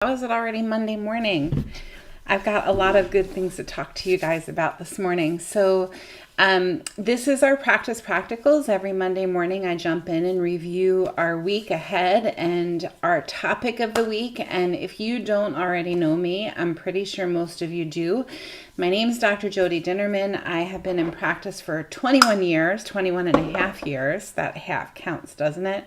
How is it already Monday morning? I've got a lot of good things to talk to you guys about this morning. This is our practice practicals. Every Monday morning, I jump in and review our week ahead and our topic of the week. And if you don't already know me, I'm pretty sure most of you do. My name is Dr. Jody Dinnerman. I have been in practice for 21 years, 21 and a half years. That half counts, doesn't it?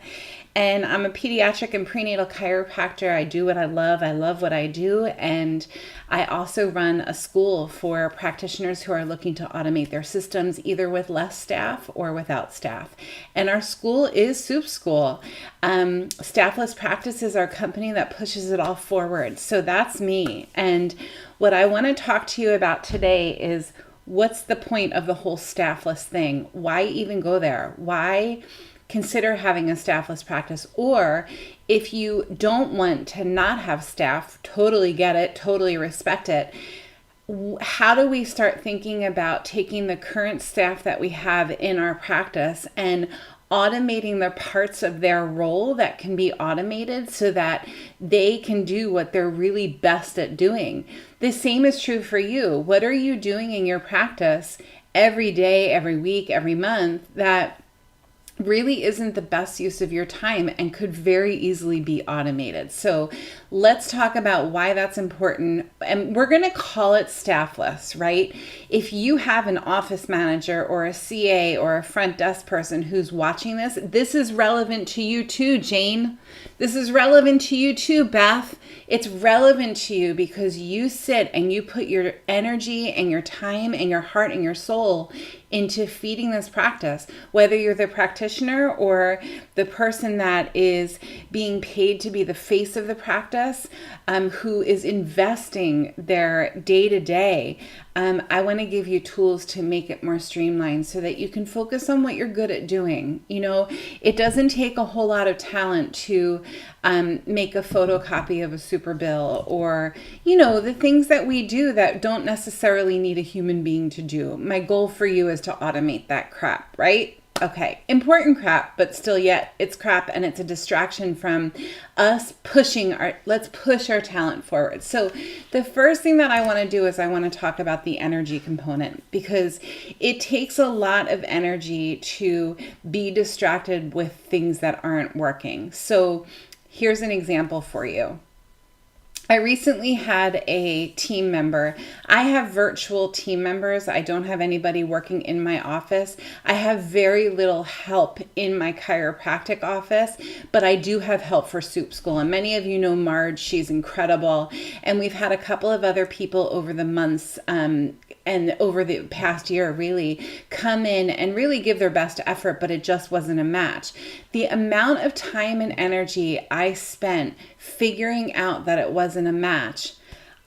And I'm a pediatric and prenatal chiropractor. I do what I love. I love what I do. And I also run a school for practitioners who are looking to automate their systems, either with less staff or without staff. And our school is Soup School. Staffless Practice is our company that pushes it all forward. So that's me. And what I want to talk to you about today is what's the point of the whole staffless thing? Why even go there? Why consider having a staffless practice? Or if you don't want to not have staff, totally get it, totally respect it. How do we start thinking about taking the current staff that we have in our practice and automating the parts of their role that can be automated so that they can do what they're really best at doing? The same is true for you. What are you doing in your practice every day, every week, every month that really isn't the best use of your time and could very easily be automated? So let's talk about why that's important. And we're going to call it staffless, right? If you have an office manager or a CA or a front desk person who's watching this, this is relevant to you too, Jane. This is relevant to you too, Beth. It's relevant to you because you sit and you put your energy and your time and your heart and your soul into feeding this practice, whether you're the practitioner or the person that is being paid to be the face of the practice, who is investing their day-to-day. I want to give you tools to make it more streamlined so that you can focus on what you're good at doing. You know, it doesn't take a whole lot of talent to make a photocopy of a super bill or, you know, the things that we do that don't necessarily need a human being to do. My goal for you is to automate that crap, right? Okay, important crap, but still yet it's crap and it's a distraction from us let's push our talent forward. So the first thing that I want to do is I want to talk about the energy component, because it takes a lot of energy to be distracted with things that aren't working. So here's an example for you. I recently had a team member. I have virtual team members. I don't have anybody working in my office. I have very little help in my chiropractic office, but I do have help for Soup School. And many of you know Marge. She's incredible. And we've had a couple of other people over the months and over the past year really come in and really give their best effort, but it just wasn't a match. The amount of time and energy I spent figuring out that it wasn't a match,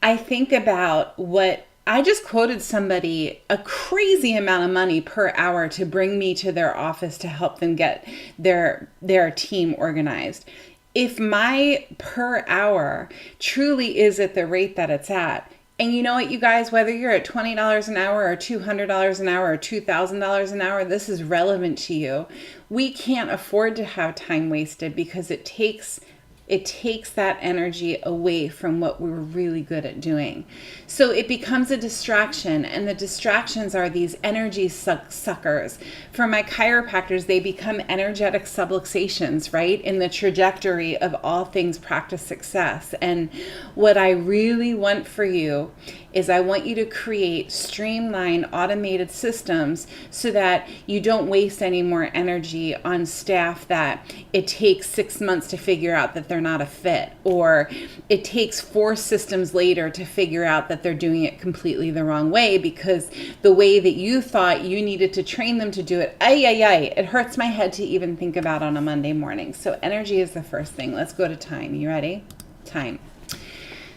I think about what I just quoted somebody a crazy amount of money per hour to bring me to their office to help them get their team organized. If my per hour truly is at the rate that it's at, and you know what, you guys, whether you're at $20 an hour or $200 an hour or $2,000 an hour, this is relevant to you. We can't afford to have time wasted because it takes that energy away from what we're really good at doing. So it becomes a distraction, and the distractions are these energy suckers. For my chiropractors, they become energetic subluxations, right, in the trajectory of all things practice success. And what I really want for you is I want you to create streamlined, automated systems so that you don't waste any more energy on staff that it takes 6 months to figure out that they're not a fit, or it takes 4 systems later to figure out that they're doing it completely the wrong way because the way that you thought you needed to train them to do it, it hurts my head to even think about on a Monday morning. So energy is the first thing. Let's go to time. You ready? Time.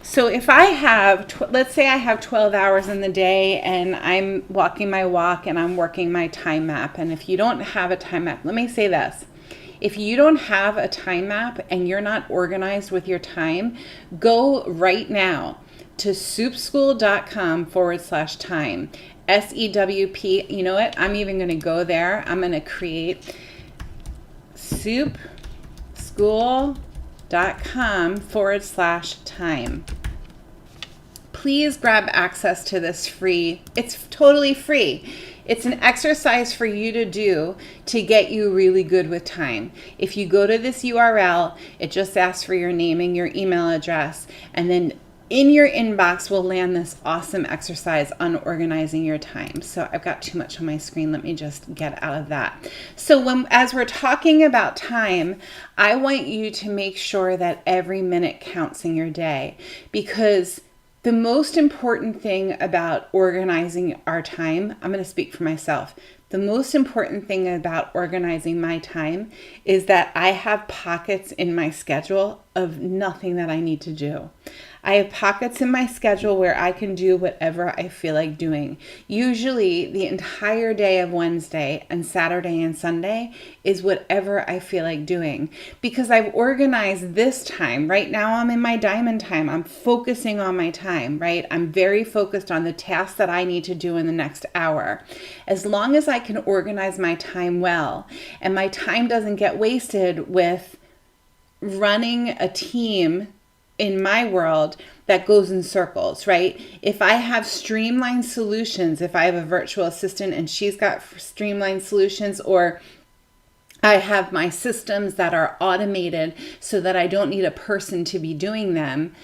So if I have, let's say I have 12 hours in the day and I'm walking my walk and I'm working my time map. And if you don't have a time map, let me say this. If you don't have a time map and you're not organized with your time, go right now to soupschool.com/time. SEWP. You know what? I'm even going to go there. I'm going to create Soup School staffless.com/time. Please grab access to this free. It's totally free. It's an exercise for you to do to get you really good with time. If you go to this URL, it just asks for your name and your email address, and then in your inbox will land this awesome exercise on organizing your time. So I've got too much on my screen. Let me just get out of that. So as we're talking about time, I want you to make sure that every minute counts in your day, because the most important thing about organizing our time, I'm going to speak for myself. The most important thing about organizing my time is that I have pockets in my schedule of nothing that I need to do. I have pockets in my schedule where I can do whatever I feel like doing. Usually the entire day of Wednesday and Saturday and Sunday is whatever I feel like doing, because I've organized this time. Right now I'm in my diamond time. I'm focusing on my time, right? I'm very focused on the tasks that I need to do in the next hour. As long as I can organize my time well, and my time doesn't get wasted with running a team in my world that goes in circles, right? If I have streamlined solutions, if I have a virtual assistant and she's got streamlined solutions, or I have my systems that are automated so that I don't need a person to be doing them,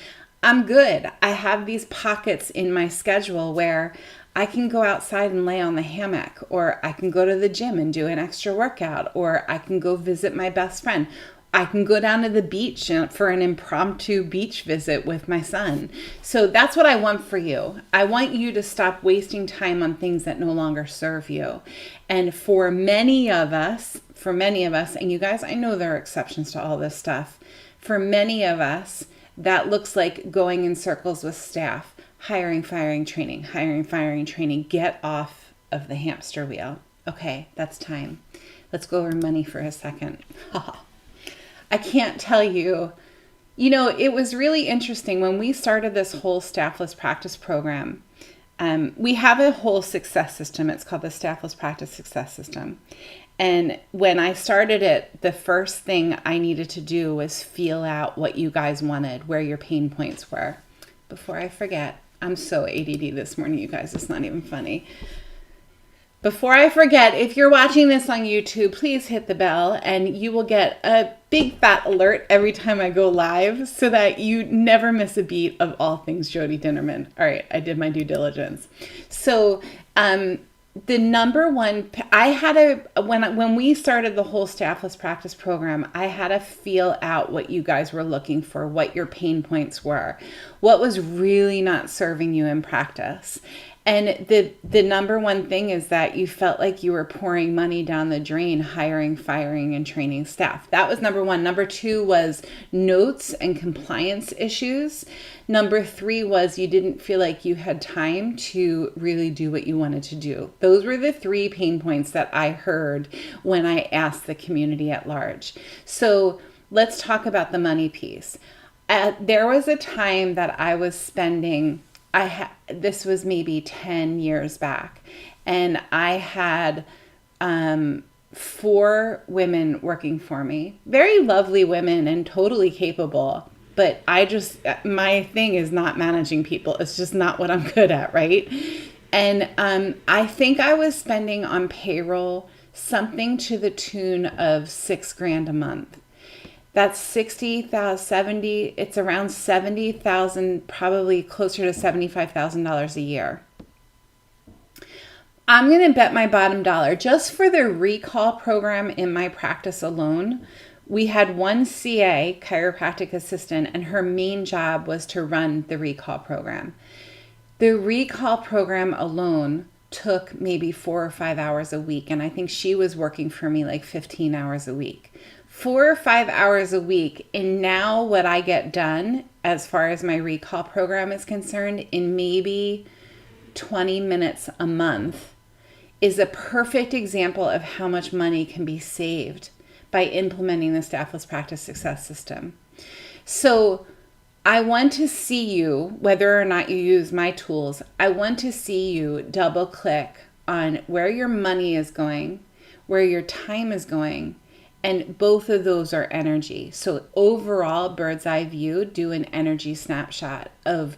I'm good. I have these pockets in my schedule where I can go outside and lay on the hammock, or I can go to the gym and do an extra workout, or I can go visit my best friend. I can go down to the beach for an impromptu beach visit with my son. So that's what I want for you. I want you to stop wasting time on things that no longer serve you. And for many of us, and you guys, I know there are exceptions to all this stuff. For many of us, that looks like going in circles with staff, hiring, firing, training, hiring, firing, training. Get off of the hamster wheel. Okay, that's time. Let's go over money for a second. I can't tell you, it was really interesting when we started this whole Staffless practice program. We have a whole success system. It's called the Staffless Practice Success System. And when I started it, the first thing I needed to do was feel out what you guys wanted, where your pain points were. Before I forget, I'm so ADD this morning, you guys, it's not even funny. Before I forget, if you're watching this on YouTube, please hit the bell and you will get a big fat alert every time I go live so that you never miss a beat of all things Jody Dinnerman. All right, I did my due diligence. So the number one, when we started the whole Staffless practice program, I had to feel out what you guys were looking for, what your pain points were, what was really not serving you in practice. And the number one thing is that you felt like you were pouring money down the drain, hiring, firing, and training staff. That was number one. Number two was notes and compliance issues. Number three was you didn't feel like you had time to really do what you wanted to do. Those were the three pain points that I heard when I asked the community at large. So let's talk about the money piece. There was a time that I was spending, this was maybe 10 years back, and I had 4 women working for me, very lovely women and totally capable, but my thing is not managing people. It's just not what I'm good at, right? And I think I was spending on payroll something to the tune of $6,000 a month. That's 60,000, it's around 70,000, probably closer to $75,000 a year. I'm going to bet my bottom dollar, just for the recall program in my practice alone, we had one CA, chiropractic assistant, and her main job was to run the recall program. The recall program alone took maybe 4 or 5 hours a week, and I think she was working for me like 15 hours a week. 4 or 5 hours a week, and now what I get done as far as my recall program is concerned in maybe 20 minutes a month is a perfect example of how much money can be saved by implementing the Staffless Practice Success System. So I want to see you, whether or not you use my tools, I want to see you double click on where your money is going, where your time is going, And both of those are energy. So overall, bird's eye view, do an energy snapshot of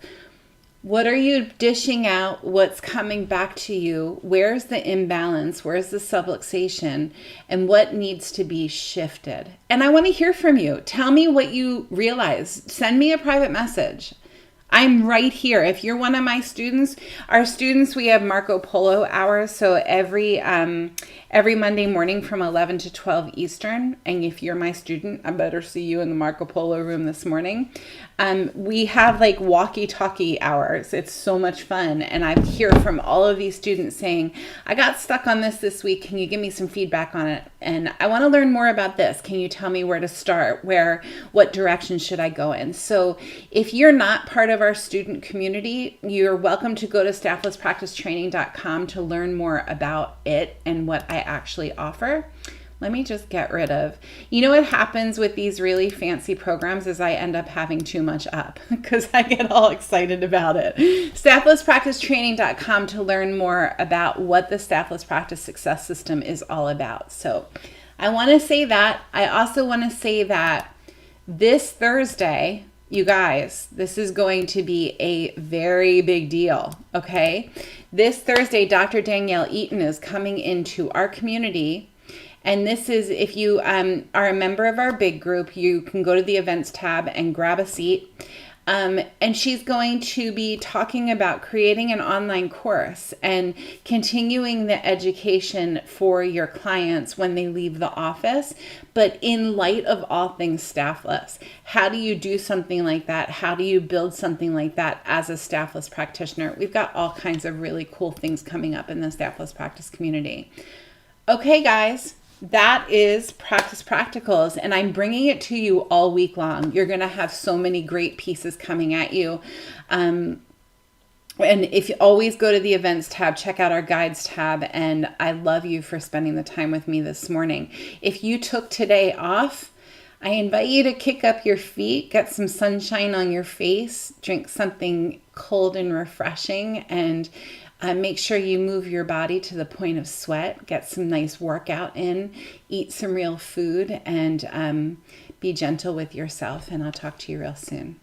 what are you dishing out, what's coming back to you, where's the imbalance, where's the subluxation, and what needs to be shifted. And I want to hear from you. Tell me what you realize. Send me a private message. I'm right here. If you're one of my students, our students, we have Marco Polo hours. So every Monday morning from 11 to 12 Eastern. And if you're my student, I better see you in the Marco Polo room this morning. We have like walkie-talkie hours. It's so much fun. And I hear from all of these students saying, I got stuck on this week. Can you give me some feedback on it? And I want to learn more about this. Can you tell me where to start? What direction should I go in? So if you're not part of our student community, you're welcome to go to stafflesspracticetraining.com to learn more about it and what I actually offer. Let me just get rid of, what happens with these really fancy programs is I end up having too much up because I get all excited about it. Stafflesspracticetraining.com to learn more about what the Staffless Practice Success System is all about. So I want to say that. I also want to say that this Thursday, you guys, this is going to be a very big deal, okay? This Thursday, Dr. Danielle Eaton is coming into our community. And this is, if you are a member of our big group, you can go to the events tab and grab a seat. And she's going to be talking about creating an online course and continuing the education for your clients when they leave the office, but in light of all things staffless. How do you do something like that? How do you build something like that as a staffless practitioner? We've got all kinds of really cool things coming up in the staffless practice community. Okay, guys. That is Practice Practicals, and I'm bringing it to you all week long. You're going to have so many great pieces coming at you. And if you always go to the events tab, check out our guides tab, and I love you for spending the time with me this morning. If you took today off, I invite you to kick up your feet, get some sunshine on your face, drink something cold and refreshing, and make sure you move your body to the point of sweat, get some nice workout in, eat some real food, and be gentle with yourself. And I'll talk to you real soon.